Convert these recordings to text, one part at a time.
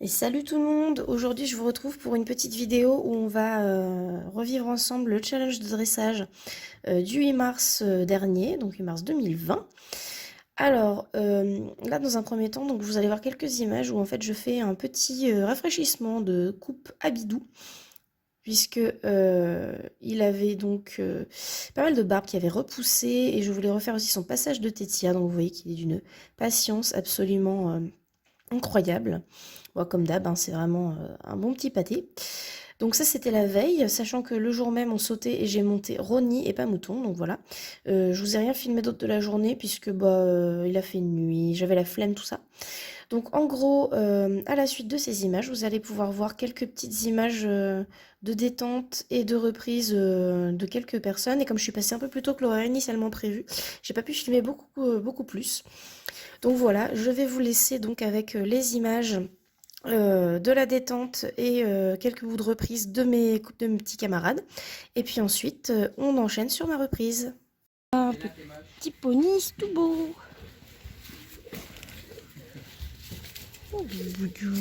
Et salut tout le monde! Aujourd'hui, je vous retrouve pour une petite vidéo où on va revivre ensemble le challenge de dressage du 8 mars dernier, donc 8 mars 2020. Alors, là, dans un premier temps, donc vous allez voir quelques images où en fait je fais un petit rafraîchissement de coupe à bidou, puisque il avait donc pas mal de barbe qui avait repoussé et je voulais refaire aussi son passage de tétia, donc vous voyez qu'il est d'une patience absolument incroyable. Bon, comme d'hab, hein, c'est vraiment un bon petit pâté. Donc ça, c'était la veille, sachant que le jour même, on sautait et j'ai monté Ronnie et pas Mouton, donc voilà. Je vous ai rien filmé d'autre de la journée, puisque il a fait nuit, j'avais la flemme, tout ça. Donc en gros, à la suite de ces images, vous allez pouvoir voir quelques petites images de détente et de reprise de quelques personnes. Et comme je suis passée un peu plus tôt que l'horaire initialement prévu, j'ai pas pu filmer beaucoup plus. Donc voilà, je vais vous laisser donc avec les images de la détente et quelques bouts de reprise de mes petits camarades. Et puis ensuite, on enchaîne sur ma reprise. Un petit poney tout beau. Oh, boudou.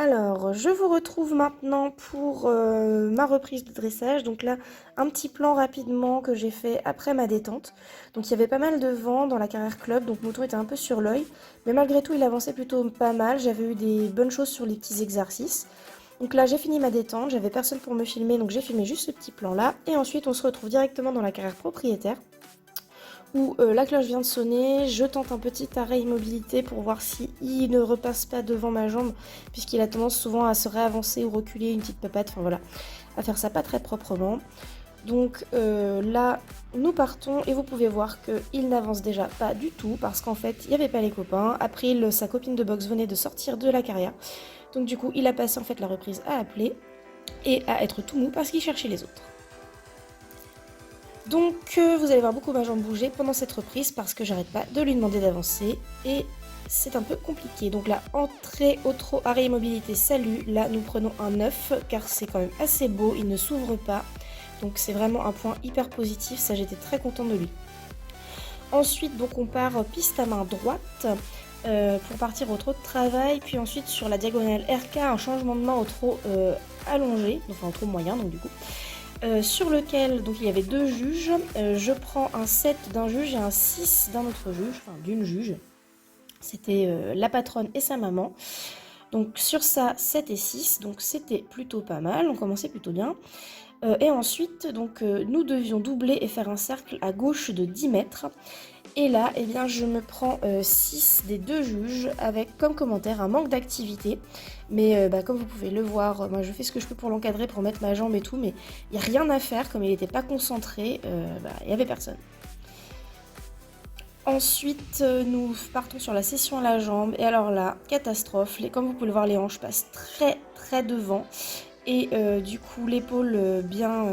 Alors, je vous retrouve maintenant pour ma reprise de dressage. Donc là, un petit plan rapidement que j'ai fait après ma détente. Donc il y avait pas mal de vent dans la carrière club, donc Mouton était un peu sur l'œil. Mais malgré tout, il avançait plutôt pas mal. J'avais eu des bonnes choses sur les petits exercices. Donc là, j'ai fini ma détente, j'avais personne pour me filmer, donc j'ai filmé juste ce petit plan-là. Et ensuite, on se retrouve directement dans la carrière propriétaire, où la cloche vient de sonner, je tente un petit arrêt immobilité pour voir si il ne repasse pas devant ma jambe, puisqu'il a tendance souvent à se réavancer ou reculer une petite papate, enfin voilà, à faire ça pas très proprement. Donc là, nous partons et vous pouvez voir qu'il n'avance déjà pas du tout, parce qu'en fait, il n'y avait pas les copains. April, sa copine de boxe, venait de sortir de la carrière. Donc du coup, il a passé en fait la reprise à appeler et à être tout mou parce qu'il cherchait les autres. Donc vous allez voir beaucoup ma jambe bouger pendant cette reprise parce que j'arrête pas de lui demander d'avancer et c'est un peu compliqué. Donc là, entrée, outro, arrêt immobilité, salut. Là, nous prenons un 9 car c'est quand même assez beau, il ne s'ouvre pas. Donc c'est vraiment un point hyper positif, ça j'étais très contente de lui. Ensuite, donc on part piste à main droite pour partir au trot de travail, puis ensuite sur la diagonale RK, un changement de main au trot allongé, enfin au trot moyen donc du coup. Sur lequel donc il y avait 2 juges, je prends un 7 d'un juge et un 6 d'un autre juge, enfin d'une juge. C'était la patronne et sa maman. Donc sur ça, 7 et 6, donc c'était plutôt pas mal, on commençait plutôt bien. Et ensuite, donc, nous devions doubler et faire un cercle à gauche de 10 mètres. Et là, eh bien, je me prends 6 des 2 juges avec comme commentaire un manque d'activité. Mais comme vous pouvez le voir, moi je fais ce que je peux pour l'encadrer, pour mettre ma jambe et tout, mais il n'y a rien à faire, comme il n'était pas concentré, il n'y avait personne. Ensuite, nous partons sur la session à la jambe. Et alors là, catastrophe. Comme vous pouvez le voir, les hanches passent très devant. Et du coup, l'épaule bien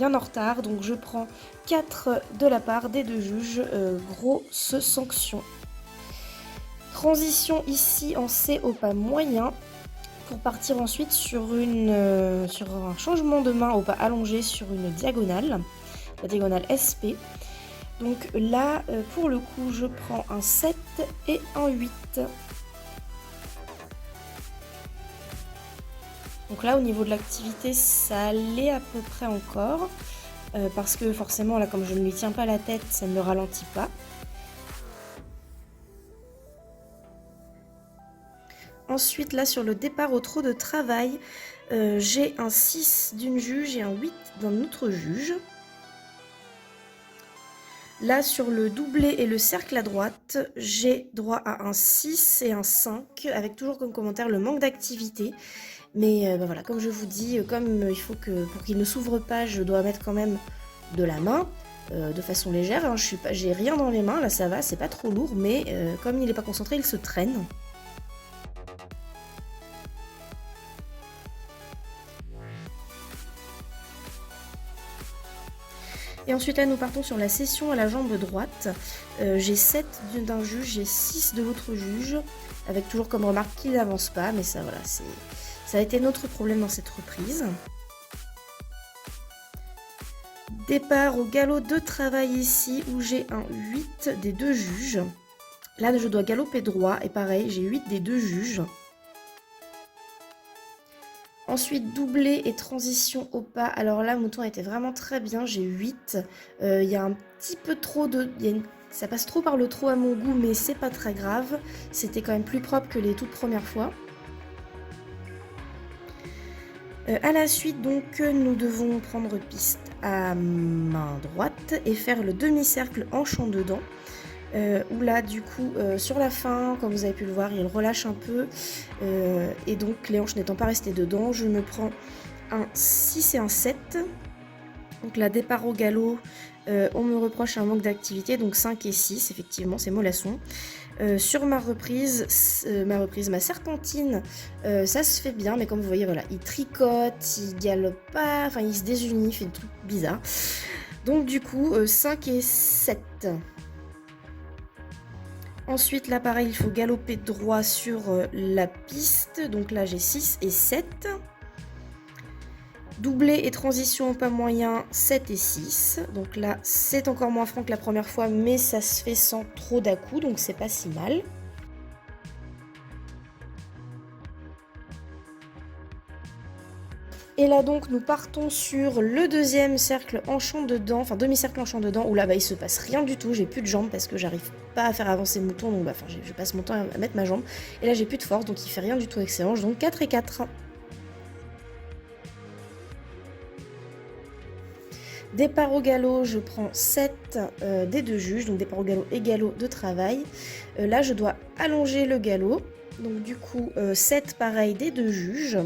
en retard. Donc je prends 4 de la part des 2 juges. Grosse sanction. Transition ici en C au pas moyen. Pour partir ensuite sur un changement de main au pas allongé sur une diagonale. La diagonale SP. Donc là, pour le coup, je prends un 7 et un 8. Donc là, au niveau de l'activité, ça allait à peu près encore. Parce que forcément, là, comme je ne lui tiens pas la tête, ça ne me ralentit pas. Ensuite, là, sur le départ au trot de travail, j'ai un 6 d'une juge et un 8 d'un autre juge. Là, sur le doublé et le cercle à droite, j'ai droit à un 6 et un 5, avec toujours comme commentaire le manque d'activité. Mais voilà, comme je vous dis, comme il faut que, pour qu'il ne s'ouvre pas, je dois mettre quand même de la main, de façon légère. Hein, j'ai rien dans les mains, là ça va, c'est pas trop lourd, mais comme il n'est pas concentré, il se traîne. Et ensuite là nous partons sur la session à la jambe droite. J'ai 7 d'un juge, j'ai 6 de l'autre juge, avec toujours comme remarque qu'il n'avance pas, mais ça voilà, ça a été notre problème dans cette reprise. Départ au galop de travail ici où j'ai un 8 des 2 juges. Là je dois galoper droit et pareil j'ai 8 des 2 juges. Ensuite, doublé et transition au pas. Alors là, mon temps était vraiment très bien. J'ai 8. Il y a un petit peu trop de... Ça passe trop par le trou à mon goût, mais c'est pas très grave. C'était quand même plus propre que les toutes premières fois. À la suite, donc, nous devons prendre piste à main droite et faire le demi-cercle en chant dedans. Où là du coup sur la fin, comme vous avez pu le voir, il relâche un peu et donc les hanches n'étant pas restées dedans, je me prends un 6 et un 7. Donc là, départ au galop, on me reproche un manque d'activité, donc 5 et 6, effectivement c'est mollasson. Sur ma serpentine, ça se fait bien, mais comme vous voyez, voilà, il tricote, il galope pas, enfin il se désunit, il fait des trucs bizarres. Donc du coup 5 et 7. Ensuite, là, pareil, il faut galoper droit sur la piste. Donc là, j'ai 6 et 7. Doublé et transition au pas moyen, 7 et 6. Donc là, c'est encore moins franc que la première fois, mais ça se fait sans trop d'à-coups, donc c'est pas si mal. Et là donc nous partons sur le deuxième cercle en chant dedans, enfin demi-cercle en chant dedans, où là il se passe rien du tout, j'ai plus de jambes parce que j'arrive pas à faire avancer le mouton, donc je passe mon temps à mettre ma jambe. Et là j'ai plus de force, donc il fait rien du tout avec ses hanches, donc 4 et 4. Départ au galop, je prends 7 des 2 juges, donc départ au galop et galop de travail. Là je dois allonger le galop, donc du coup 7 pareil des 2 juges.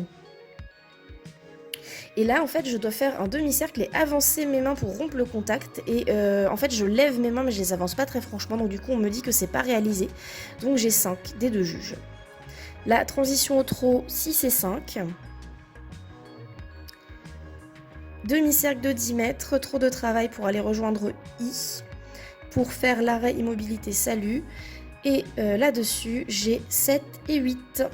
Et là, en fait, je dois faire un demi-cercle et avancer mes mains pour rompre le contact. Et en fait, je lève mes mains, mais je les avance pas très franchement. Donc du coup, on me dit que c'est pas réalisé. Donc j'ai 5 des 2 juges. La transition au trot, 6 et 5. Demi-cercle de 10 mètres, trot de travail pour aller rejoindre I. Pour faire l'arrêt immobilité salut. Et là-dessus, j'ai 7 et 8.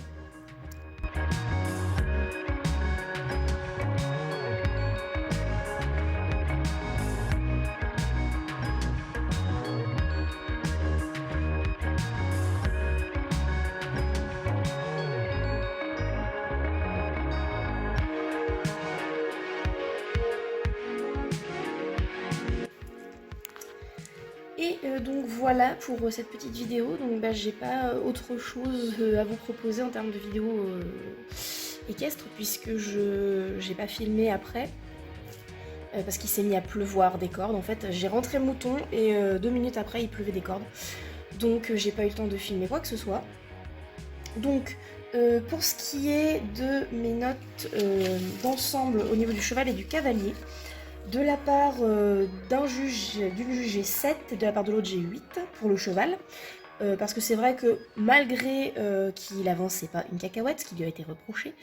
Et donc voilà pour cette petite vidéo. Donc bah, j'ai pas autre chose à vous proposer en termes de vidéo équestre, puisque j'ai pas filmé après. Parce qu'il s'est mis à pleuvoir des cordes. En fait, j'ai rentré le mouton et 2 minutes après, il pleuvait des cordes. Donc j'ai pas eu le temps de filmer quoi que ce soit. Donc pour ce qui est de mes notes d'ensemble au niveau du cheval et du cavalier, de la part d'une juge j'ai 7 et de la part de l'autre j'ai 8 pour le cheval. Parce que c'est vrai que malgré qu'il avançait pas une cacahuète, ce qui lui a été reproché,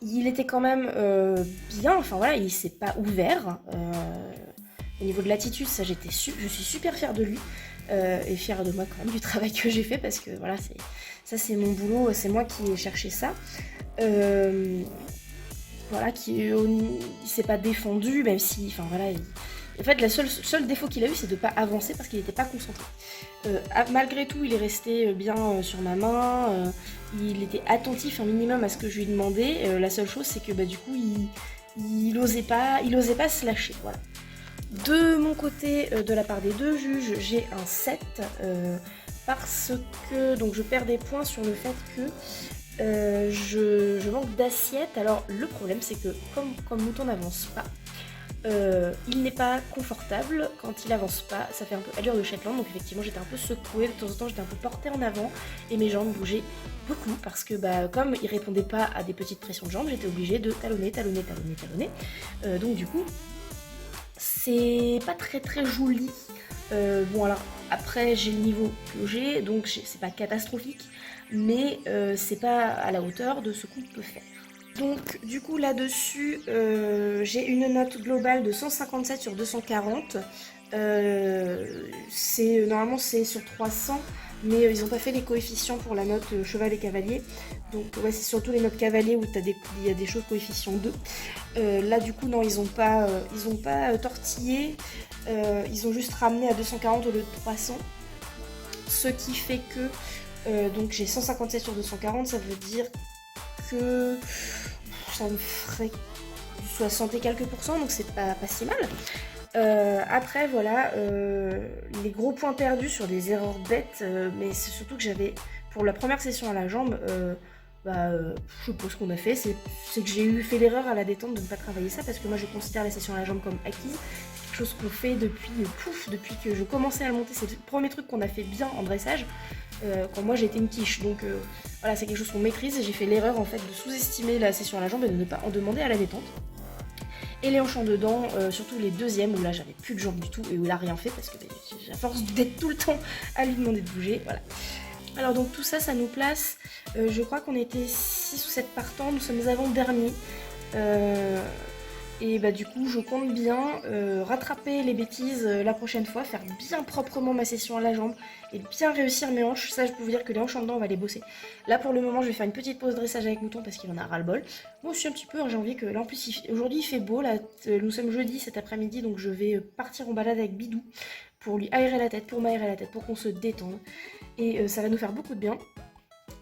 il était quand même bien, enfin voilà, il s'est pas ouvert. Au niveau de l'attitude, ça je suis super fière de lui. Et fière de moi quand même du travail que j'ai fait, parce que voilà, ça c'est mon boulot, c'est moi qui ai cherché ça. Voilà, il s'est pas défendu, même si, enfin voilà, en fait, le seul défaut qu'il a eu, c'est de pas avancer parce qu'il n'était pas concentré. Malgré tout, il est resté bien sur ma main, il était attentif un minimum à ce que je lui demandais. La seule chose, c'est que bah, du coup, il osait pas se lâcher, voilà. De mon côté, de la part des deux juges, j'ai un 7, parce que donc je perds des points sur le fait que je manque d'assiette. Alors le problème, c'est que comme Mouton n'avance pas, il n'est pas confortable quand il avance pas, ça fait un peu allure de Shetland, donc effectivement j'étais un peu secouée, de temps en temps j'étais un peu portée en avant et mes jambes bougeaient beaucoup parce que bah, comme il répondait pas à des petites pressions de jambes, j'étais obligée de talonner. Donc du coup, c'est pas très joli. Bon alors après j'ai le niveau que j'ai, donc c'est pas catastrophique, mais c'est pas à la hauteur de ce qu'on peut faire. Donc du coup là-dessus, j'ai une note globale de 157 sur 240. Normalement c'est sur 300, mais ils n'ont pas fait les coefficients pour la note cheval et cavalier. Donc ouais, c'est surtout les notes cavalier où il y a des choses coefficient 2. Là du coup non, ils ont pas tortillé, ils ont juste ramené à 240 au lieu de 300. Ce qui fait que donc j'ai 157 sur 240, ça veut dire que ça me ferait du 60 et quelques pourcents, donc c'est pas si mal. Après voilà, les gros points perdus sur des erreurs bêtes, mais c'est surtout que j'avais, pour la première session à la jambe, je sais pas ce qu'on a fait, c'est que j'ai fait l'erreur à la détente de ne pas travailler ça, parce que moi je considère la session à la jambe comme acquise. C'est quelque chose qu'on fait depuis que je commençais à le monter, c'est le premier truc qu'on a fait bien en dressage. Quand moi j'étais une quiche, donc voilà, c'est quelque chose qu'on maîtrise, et j'ai fait l'erreur en fait de sous-estimer la session à la jambe et de ne pas en demander à la détente. Et les hanches en dedans, surtout les deuxièmes où là j'avais plus de jambes du tout et où il a rien fait parce que à force d'être tout le temps à lui demander de bouger, voilà. Alors donc tout ça, ça nous place, je crois qu'on était 6 ou 7 partants, nous sommes avant-derniers. Et bah du coup je compte bien rattraper les bêtises la prochaine fois, faire bien proprement ma session à la jambe et bien réussir mes hanches. Ça je peux vous dire que les hanches en dedans on va les bosser. Là pour le moment je vais faire une petite pause dressage avec Mouton parce qu'il en a ras le bol. Moi aussi un petit peu, hein, j'ai envie que... Là en plus aujourd'hui il fait beau, là nous sommes jeudi cet après-midi, donc je vais partir en balade avec Bidou pour lui aérer la tête, pour m'aérer la tête, pour qu'on se détende. Et ça va nous faire beaucoup de bien.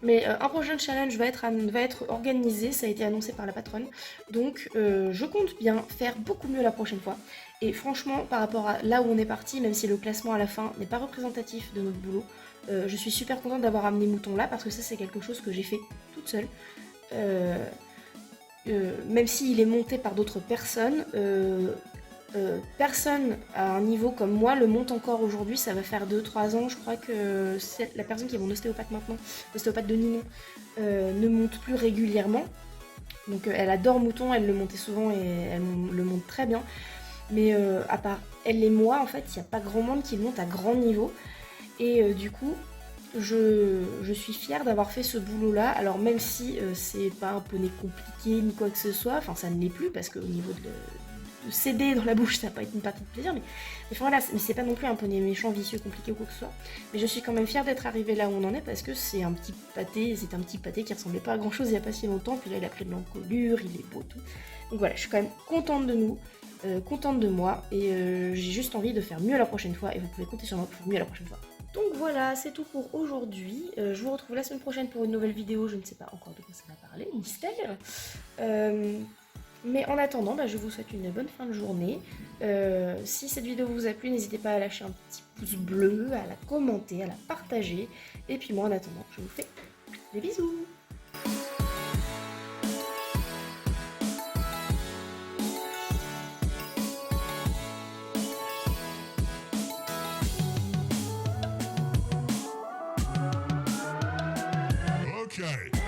Mais un prochain challenge va être organisé, ça a été annoncé par la patronne. Donc je compte bien faire beaucoup mieux la prochaine fois. Et franchement, par rapport à là où on est parti, même si le classement à la fin n'est pas représentatif de notre boulot, je suis super contente d'avoir amené Mouton là, parce que ça c'est quelque chose que j'ai fait toute seule. Même s'il est monté par d'autres personnes, personne à un niveau comme moi le monte encore aujourd'hui. Ça va faire 2-3 ans, je crois que la personne qui est mon ostéopathe maintenant, l'ostéopathe de Ninon, ne monte plus régulièrement. Donc elle adore Mouton, elle le montait souvent et elle le monte très bien. Mais à part elle et moi, en fait, il n'y a pas grand monde qui le monte à grand niveau. Et du coup, je suis fière d'avoir fait ce boulot-là. Alors même si c'est pas un poney compliqué ni quoi que ce soit, enfin ça ne l'est plus parce qu'au niveau de céder dans la bouche, ça va pas être une partie de plaisir, mais enfin voilà, mais c'est pas non plus un poney méchant, vicieux, compliqué ou quoi que ce soit. Mais je suis quand même fière d'être arrivée là où on en est parce que c'est un petit pâté qui ressemblait pas à grand chose il y a pas si longtemps, puis là il a pris de l'encolure, il est beau tout. Donc voilà, je suis quand même contente de nous, contente de moi, et j'ai juste envie de faire mieux la prochaine fois, et vous pouvez compter sur moi pour faire mieux la prochaine fois. Donc voilà, c'est tout pour aujourd'hui. Je vous retrouve la semaine prochaine pour une nouvelle vidéo, je ne sais pas encore de quoi ça va parler, mystère. Mais en attendant, bah, je vous souhaite une bonne fin de journée. Si cette vidéo vous a plu, n'hésitez pas à lâcher un petit pouce bleu, à la commenter, à la partager. Et puis moi, en attendant, je vous fais des bisous. Okay.